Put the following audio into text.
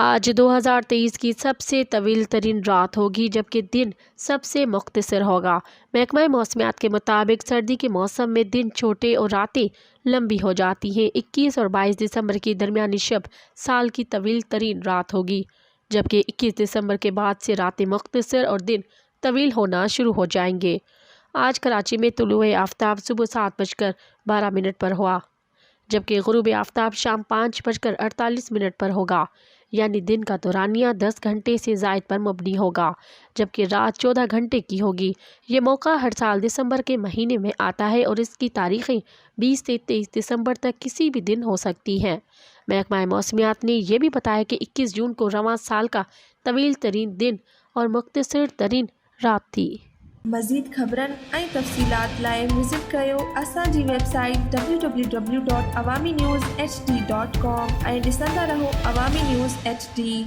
आज 2023 की सबसे तवील तरीन रात होगी, जबकि दिन सबसे मुख्तसर होगा। महकमा मौसमियात के मुताबिक सर्दी के मौसम में दिन छोटे और रातें लंबी हो जाती हैं। 21 और 22 दिसंबर की दरमियानी शब साल की तवील तरीन रात होगी, जबकि 21 दिसंबर के बाद से रातें मुख्तसर और दिन तवील होना शुरू हो जाएंगे। आज कराची में तुलुए आफ्ताब सुबह 7:12 पर हुआ, जबकि गुरूब आफ्ताब शाम 5:48 पर होगा। यानी दिन का दौरानिया 10 घंटे से ज़ायद पर मबनी होगा, जबकि रात 14 घंटे की होगी। ये मौका हर साल दिसंबर के महीने में आता है और इसकी तारीखें 20 से 23 दिसंबर तक किसी भी दिन हो सकती हैं। महकमा मौसमियात ने यह भी बताया कि 21 जून को रवां साल का तवील तरीन दिन और मुख्तसर तरीन रात थी। मज़ीद ख़बरन ऐं तफ़सीलात लाइ विज़िट कयो असांजी वेबसाइट www.awamiNewsHD.com ऐं ॾिसंदा रहो अवामी न्यूज़ HD।